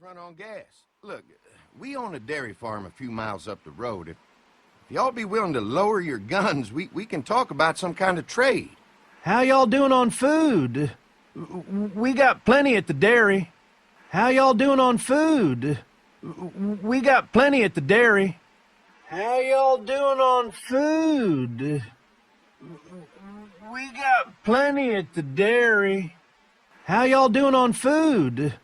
run on gas. Look, we own a dairy farm a few miles up the road. If y'all be willing to lower your guns, we can talk about some kind of trade. How y'all doing on food? We got plenty at the dairy. How y'all doing on food? We got plenty at the dairy. How y'all doing on food? We got plenty at the dairy. How y'all doing on food?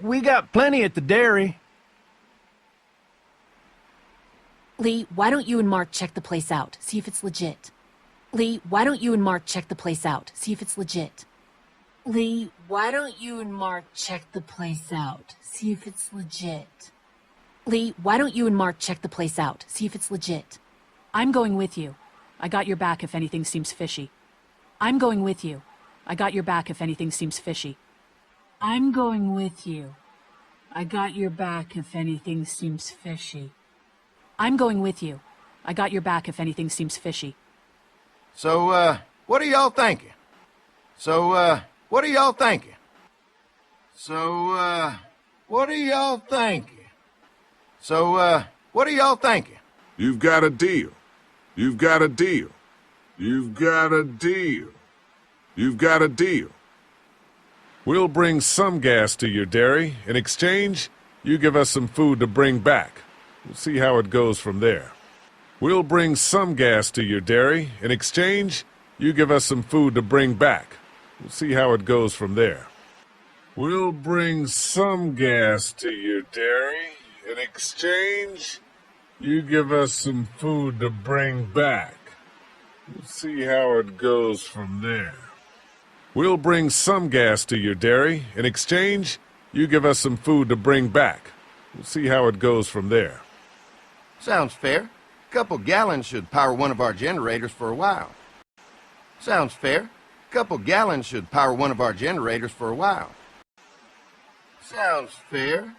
We got plenty at the dairy. Lee, why don't you and Mark check the place out, see if it's legit? Lee, why don't you and Mark check the place out, see if it's legit? Lee, why don't you and Mark check the place out, see if it's legit? Lee, why don't you and Mark check the place out, see if it's legit? I'm going with you. I got your back if anything seems fishy. I'm going with you. I got your back if anything seems fishy. I'm going with you. I got your back if anything seems fishy. I'm going with you. I got your back if anything seems fishy. So, what are y'all thinking? What are y'all thinking? What are y'all thinking? You've got a deal. You've got a deal. You've got a deal. You've got a deal. We'll bring some gas to your dairy. In exchange, you give us some food to bring back. We'll see how it goes from there. We'll bring some gas to your dairy. In exchange, you give us some food to bring back. We'll see how it goes from there. We'll bring some gas to your dairy. In exchange, you give us some food to bring back. We'll see how it goes from there. We'll bring some gas to your dairy. In exchange, you give us some food to bring back. We'll see how it goes from there. Sounds fair. A couple gallons should power one of our generators for a while. Sounds fair. A couple gallons should power one of our generators for a while. Sounds fair.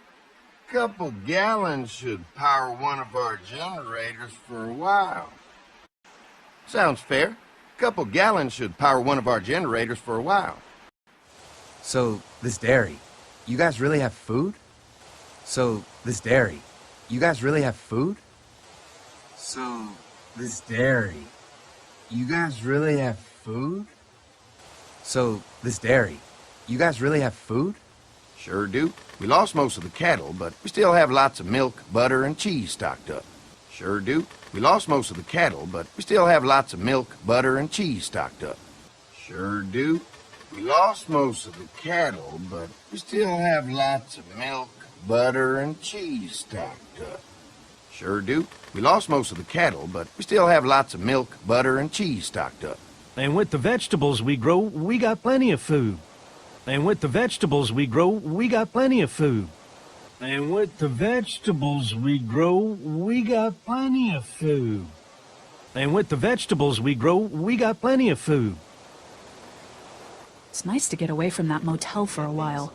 A couple gallons should power one of our generators for a while. Sounds fair. A couple gallons should power one of our generators for a while. So, this dairy, you guys really have food? So, this dairy, you guys really have food? So, this dairy, you guys really have food? So, this dairy, you guys really have food? Sure do. We lost most of the cattle, but we still have lots of milk, butter, and cheese stocked up. Sure do. We lost most of the cattle, but we still have lots of milk, butter, and cheese stocked up. Sure do. We lost most of the cattle, but we still have lots of milk, butter, and cheese stocked up. Sure do. We lost most of the cattle, but we still have lots of milk, butter, and cheese stocked up. And with the vegetables we grow, we got plenty of food. And with the vegetables we grow, we got plenty of food. And with the vegetables we grow, we got plenty of food. And with the vegetables we grow, we got plenty of food. It's nice to get away from that motel for a while.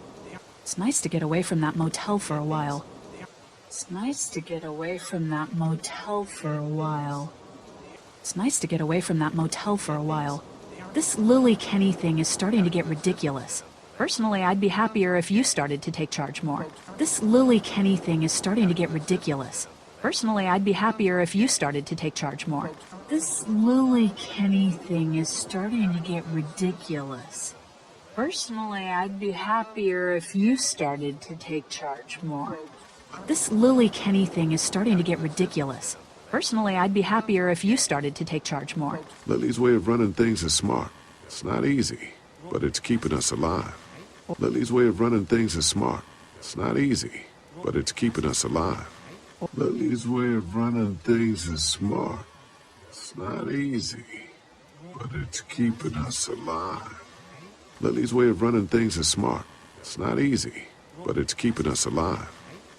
It's nice to get away from that motel for a while. It's nice to get away from that motel for a while. It's nice to get away from that motel for a while. This Lily Kenny thing is starting to get ridiculous. Personally, I'd be happier if you started to take charge more. This Lily Kenny thing is starting to get ridiculous. Personally, I'd be happier if you started to take charge more. This Lily Kenny thing is starting to get ridiculous. Personally, I'd be happier if you started to take charge more. This Lily Kenny thing is starting to get ridiculous. Personally, I'd be happier if you started to take charge more. Lily's way of running things is smart. It's not easy, but it's keeping us alive. Lily's way of running things is smart. It's not easy, but it's keeping us alive. Lily's way of running things is smart. It's not easy, but it's keeping us alive. Lily's way of running things is smart. It's not easy, but it's keeping us alive.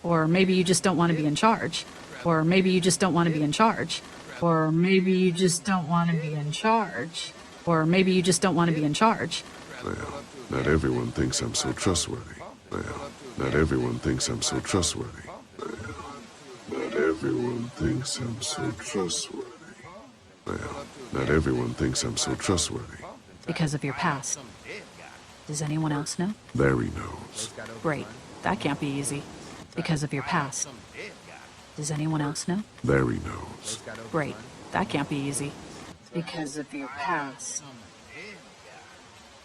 Or maybe you just don't want to be in charge. Or maybe you just don't want to be in charge. Or maybe you just don't want to be in charge. Or maybe you just don't want to be in charge. Well, not everyone thinks I'm so trustworthy. Well, not everyone thinks I'm so trustworthy. Well, not everyone thinks I'm so trustworthy. Well, not everyone thinks I'm so trustworthy. Because of your past. Does anyone else know? Larry knows. Great. that can't be easy. Because of your past. Does anyone else know? Larry knows. Great. That can't be easy. Because of your past.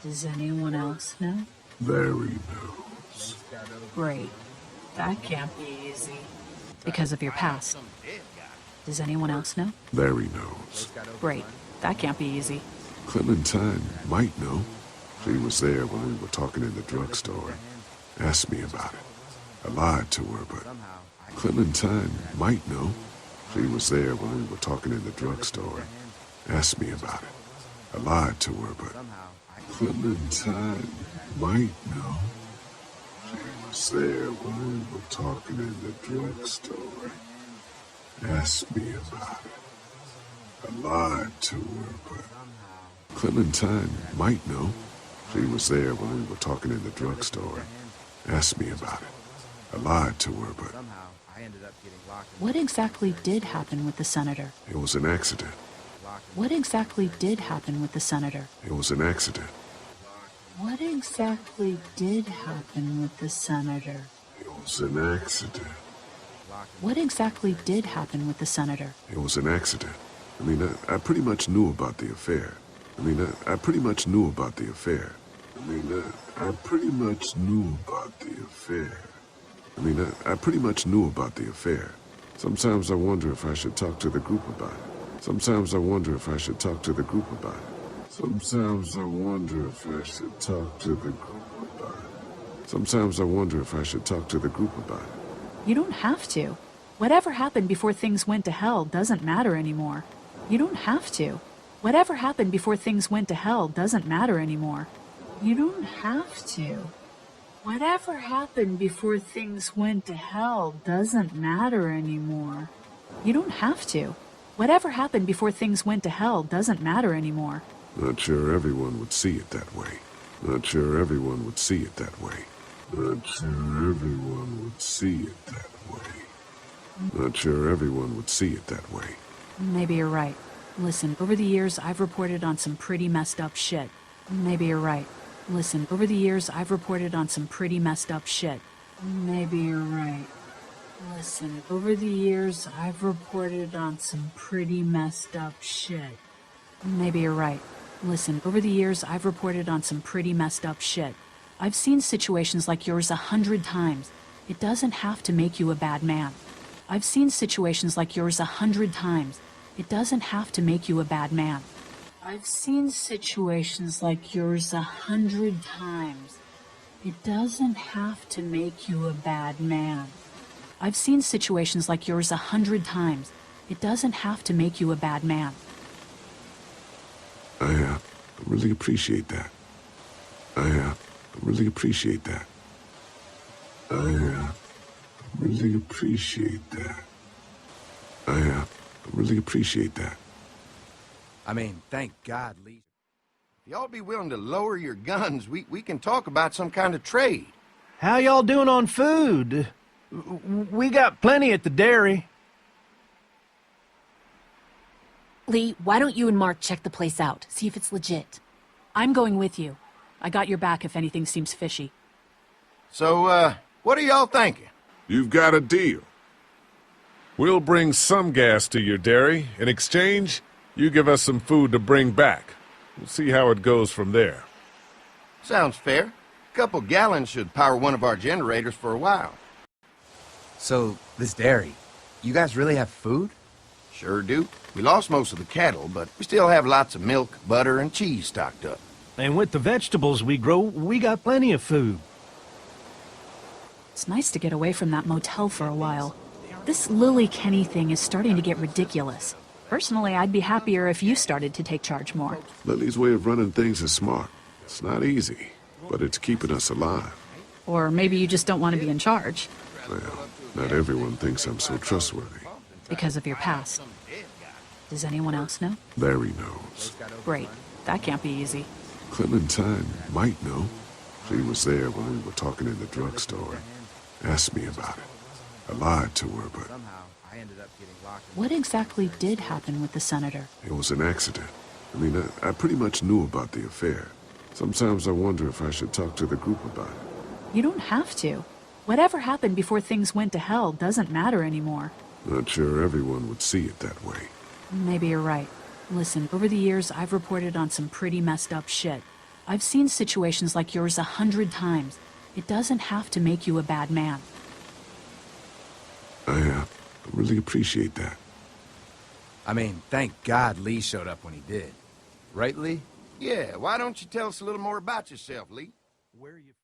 Does anyone else know? Larry knows. Great. That can't be easy. Because of your past. Does anyone else know? Larry knows. Great. That can't be easy. Clementine might know. She was there when we were talking in the drugstore. Asked me about it. I lied to her, but Clementine might know. She was there when we were talking in the drugstore. Asked me about it. I lied to her, but Clementine might know. She was there when we were talking in the drugstore. Asked me about it. I lied to her, but Clementine might know. She was there when we were talking in the drugstore. Asked me about it. I lied to her, but What exactly did happen with the senator? it was an accident. What exactly did happen with the senator? It was an accident. What exactly did happen with the senator? It was an accident. What exactly did happen with the senator? It was an accident. I pretty much knew about the affair. I pretty much knew about the affair. I pretty much knew about the affair. I pretty much knew about the affair. Sometimes I wonder if I should talk to the group about it. Sometimes I wonder if I should talk to the group about it. Sometimes I wonder if I should talk to the group about it. Sometimes I wonder if I should talk to the group about it. You don't have to. Whatever happened before things went to hell doesn't matter anymore. You don't have to. Whatever happened before things went to hell doesn't matter anymore. You don't have to. Whatever happened before things went to hell doesn't matter anymore. You don't have to. Whatever happened before things went to hell doesn't matter anymore. Not sure everyone would see it that way. Not sure everyone would see it that way. Not sure everyone would see it that way. Not sure everyone would see it that way. Maybe you're right. Listen, over the years, I've reported on some pretty messed up shit. Maybe you're right. Listen, over the years, I've reported on some pretty messed up shit. Maybe you're right. Listen, over the years, I've reported on some pretty messed up shit. Maybe you're right. Listen, over the years, I've reported on some pretty messed up shit. I've seen situations like yours 100 times. It doesn't have to make you a bad man. I've seen situations like yours 100 times. It doesn't have to make you a bad man. I've seen situations like yours 100 times. It doesn't have to make you a bad man. I've seen situations like yours 100 times. It doesn't have to make you a bad man. I really appreciate that. I really appreciate that. I really appreciate that. I really appreciate that. Thank God, Lee. If y'all be willing to lower your guns, we can talk about some kind of trade. How y'all doing on food? We got plenty at the dairy. Lee, why don't you and Mark check the place out, see if it's legit? I'm going with you. I got your back if anything seems fishy. So, what are y'all thinking? You've got a deal. We'll bring some gas to your dairy. In exchange, you give us some food to bring back. We'll see how it goes from there. Sounds fair. A couple gallons should power one of our generators for a while. So, this dairy, you guys really have food? Sure do. We lost most of the cattle, but we still have lots of milk, butter, and cheese stocked up. And with the vegetables we grow, we got plenty of food. It's nice to get away from that motel for a while. This Lily Kenny thing is starting to get ridiculous. Personally, I'd be happier if you started to take charge more. Lily's way of running things is smart. It's not easy, but it's keeping us alive. Or maybe you just don't want to be in charge. Well, not everyone thinks I'm so trustworthy. Because of your past. Does anyone else know? Larry knows. Great. That can't be easy. Clementine might know. She was there when we were talking in the drugstore. Asked me about it. I lied to her, but What exactly did happen with the senator? it was an accident. I pretty much knew about the affair. Sometimes I wonder if I should talk to the group about it. You don't have to. Whatever happened before things went to hell doesn't matter anymore. Not sure everyone would see it that way. Maybe you're right. Listen, over the years, I've reported on some pretty messed up shit. I've seen situations like yours 100 times. It doesn't have to make you a bad man. I really appreciate that. I mean, thank God Lee showed up when he did. Right, Lee? Yeah, why don't you tell us a little more about yourself, Lee? Where are you